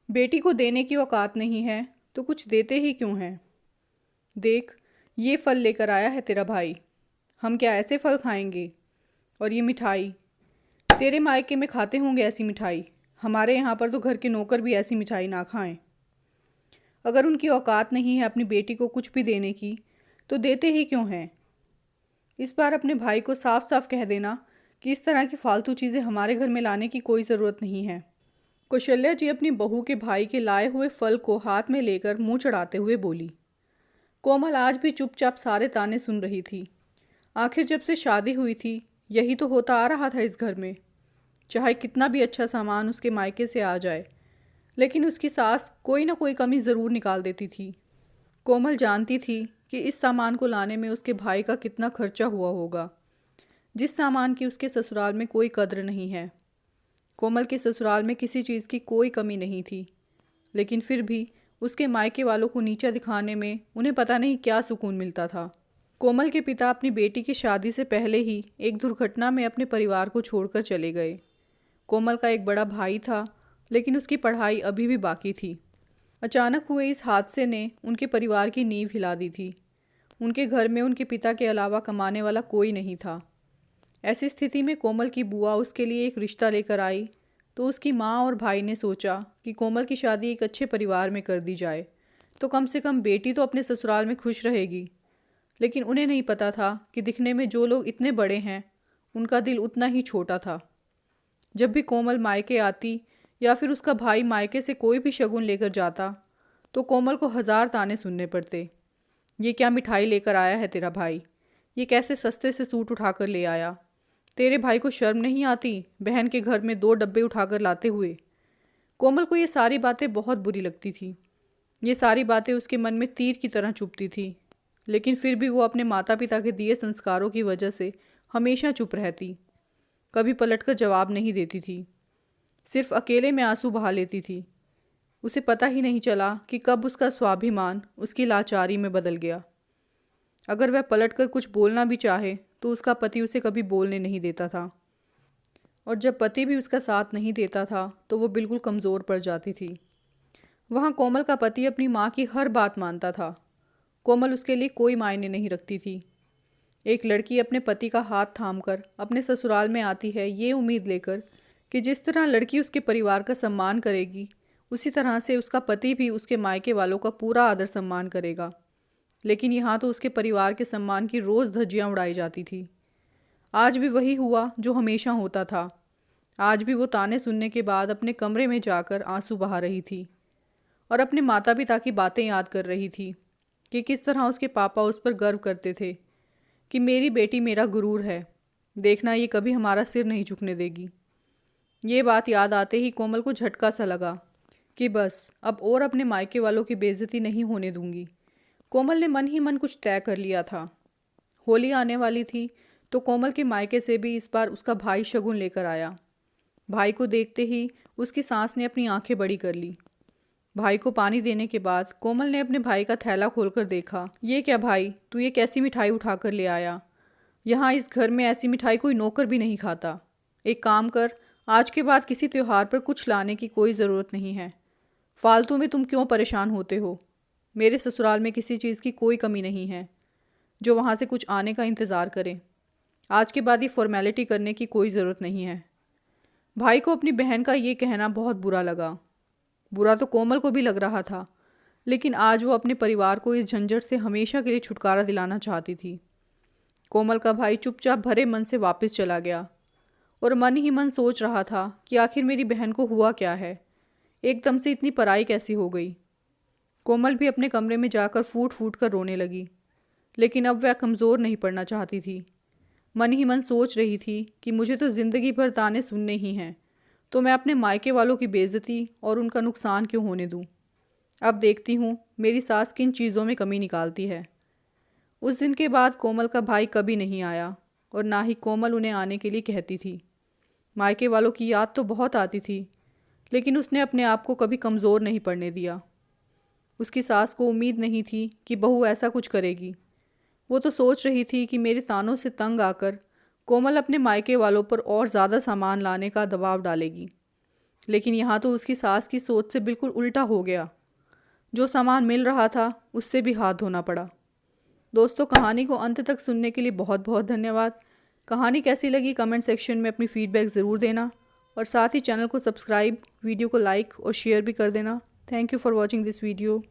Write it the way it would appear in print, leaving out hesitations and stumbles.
बेटी को देने की औकात नहीं है तो कुछ देते ही क्यों हैं। देख, ये फल लेकर आया है तेरा भाई। हम क्या ऐसे फल खाएंगे? और ये मिठाई, तेरे मायके में खाते होंगे ऐसी मिठाई। हमारे यहाँ पर तो घर के नौकर भी ऐसी मिठाई ना खाएं। अगर उनकी औकात नहीं है अपनी बेटी को कुछ भी देने की तो देते ही क्यों हैं। इस बार अपने भाई को साफ साफ कह देना कि इस तरह की फालतू चीज़ें हमारे घर में लाने की कोई ज़रूरत नहीं है। कौशल्या जी अपनी बहू के भाई के लाए हुए फल को हाथ में लेकर मुंह चढ़ाते हुए बोली। कोमल आज भी चुपचाप सारे ताने सुन रही थी। आखिर जब से शादी हुई थी यही तो होता आ रहा था इस घर में। चाहे कितना भी अच्छा सामान उसके मायके से आ जाए, लेकिन उसकी सास कोई ना कोई कमी ज़रूर निकाल देती थी। कोमल जानती थी कि इस सामान को लाने में उसके भाई का कितना खर्चा हुआ होगा, जिस सामान की उसके ससुराल में कोई कद्र नहीं है। कोमल के ससुराल में किसी चीज़ की कोई कमी नहीं थी, लेकिन फिर भी उसके मायके वालों को नीचा दिखाने में उन्हें पता नहीं क्या सुकून मिलता था। कोमल के पिता अपनी बेटी की शादी से पहले ही एक दुर्घटना में अपने परिवार को छोड़कर चले गए। कोमल का एक बड़ा भाई था, लेकिन उसकी पढ़ाई अभी भी बाकी थी। अचानक हुए इस हादसे ने उनके परिवार की नींव हिला दी थी। उनके घर में उनके पिता के अलावा कमाने वाला कोई नहीं था। ऐसी स्थिति में कोमल की बुआ उसके लिए एक रिश्ता लेकर आई तो उसकी माँ और भाई ने सोचा कि कोमल की शादी एक अच्छे परिवार में कर दी जाए तो कम से कम बेटी तो अपने ससुराल में खुश रहेगी। लेकिन उन्हें नहीं पता था कि दिखने में जो लोग इतने बड़े हैं उनका दिल उतना ही छोटा था। जब भी कोमल मायके आती या फिर उसका भाई मायके से कोई भी शगुन लेकर जाता तो कोमल को 1000 ताने सुनने पड़ते। ये क्या मिठाई लेकर आया है तेरा भाई? ये कैसे सस्ते से सूट उठाकर ले आया? तेरे भाई को शर्म नहीं आती बहन के घर में 2 डब्बे उठाकर लाते हुए? कोमल को ये सारी बातें बहुत बुरी लगती थी। ये सारी बातें उसके मन में तीर की तरह चुभती थी, लेकिन फिर भी वो अपने माता पिता के दिए संस्कारों की वजह से हमेशा चुप रहती। कभी पलटकर जवाब नहीं देती थी, सिर्फ अकेले में आंसू बहा लेती थी। उसे पता ही नहीं चला कि कब उसका स्वाभिमान उसकी लाचारी में बदल गया। अगर वह पलटकर कुछ बोलना भी चाहे तो उसका पति उसे कभी बोलने नहीं देता था, और जब पति भी उसका साथ नहीं देता था तो वो बिल्कुल कमज़ोर पड़ जाती थी। वहाँ कोमल का पति अपनी माँ की हर बात मानता था। कोमल उसके लिए कोई मायने नहीं रखती थी। एक लड़की अपने पति का हाथ थामकर अपने ससुराल में आती है ये उम्मीद लेकर कि जिस तरह लड़की उसके परिवार का सम्मान करेगी उसी तरह से उसका पति भी उसके मायके वालों का पूरा आदर सम्मान करेगा। लेकिन यहाँ तो उसके परिवार के सम्मान की रोज़ धज्जियाँ उड़ाई जाती थी। आज भी वही हुआ जो हमेशा होता था। आज भी वो ताने सुनने के बाद अपने कमरे में जाकर आंसू बहा रही थी और अपने माता पिता की बातें याद कर रही थी कि किस तरह उसके पापा उस पर गर्व करते थे कि मेरी बेटी मेरा गुरूर है, देखना ये कभी हमारा सिर नहीं झुकने देगी। ये बात याद आते ही कोमल को झटका सा लगा कि बस अब और अपने मायके वालों की बेइज्जती नहीं होने दूंगी। कोमल ने मन ही मन कुछ तय कर लिया था। होली आने वाली थी तो कोमल के मायके से भी इस बार उसका भाई शगुन लेकर आया। भाई को देखते ही उसकी सास ने अपनी आंखें बड़ी कर ली। भाई को पानी देने के बाद कोमल ने अपने भाई का थैला खोलकर देखा। ये क्या भाई, तू ये कैसी मिठाई उठा कर ले आया? यहाँ इस घर में ऐसी मिठाई कोई नौकर भी नहीं खाता। एक काम कर, आज के बाद किसी त्योहार पर कुछ लाने की कोई ज़रूरत नहीं है। फालतू में तुम क्यों परेशान होते हो? मेरे ससुराल में किसी चीज़ की कोई कमी नहीं है जो वहाँ से कुछ आने का इंतज़ार करें। आज के बाद ये फॉर्मेलिटी करने की कोई ज़रूरत नहीं है। भाई को अपनी बहन का ये कहना बहुत बुरा लगा। बुरा तो कोमल को भी लग रहा था, लेकिन आज वो अपने परिवार को इस झंझट से हमेशा के लिए छुटकारा दिलाना चाहती थी। कोमल का भाई चुपचाप भरे मन से वापस चला गया और मन ही मन सोच रहा था कि आखिर मेरी बहन को हुआ क्या है, एकदम से इतनी पराई कैसी हो गई। कोमल भी अपने कमरे में जाकर फूट फूट कर रोने लगी, लेकिन अब वह कमज़ोर नहीं पड़ना चाहती थी। मन ही मन सोच रही थी कि मुझे तो ज़िंदगी भर ताने सुनने ही हैं, तो मैं अपने मायके वालों की बेइज्जती और उनका नुकसान क्यों होने दूं। अब देखती हूँ मेरी सास किन चीज़ों में कमी निकालती है। उस दिन के बाद कोमल का भाई कभी नहीं आया और ना ही कोमल उन्हें आने के लिए कहती थी। मायके वालों की याद तो बहुत आती थी, लेकिन उसने अपने आप को कभी कमज़ोर नहीं पड़ने दिया। उसकी सास को उम्मीद नहीं थी कि बहू ऐसा कुछ करेगी। वो तो सोच रही थी कि मेरे तानों से तंग आकर कोमल अपने मायके वालों पर और ज़्यादा सामान लाने का दबाव डालेगी। लेकिन यहाँ तो उसकी सास की सोच से बिल्कुल उल्टा हो गया। जो सामान मिल रहा था उससे भी हाथ धोना पड़ा। दोस्तों, कहानी को अंत तक सुनने के लिए बहुत बहुत धन्यवाद। कहानी कैसी लगी कमेंट सेक्शन में अपनी फ़ीडबैक ज़रूर देना, और साथ ही चैनल को सब्सक्राइब, वीडियो को लाइक और शेयर भी कर देना। Thank you for watching this video.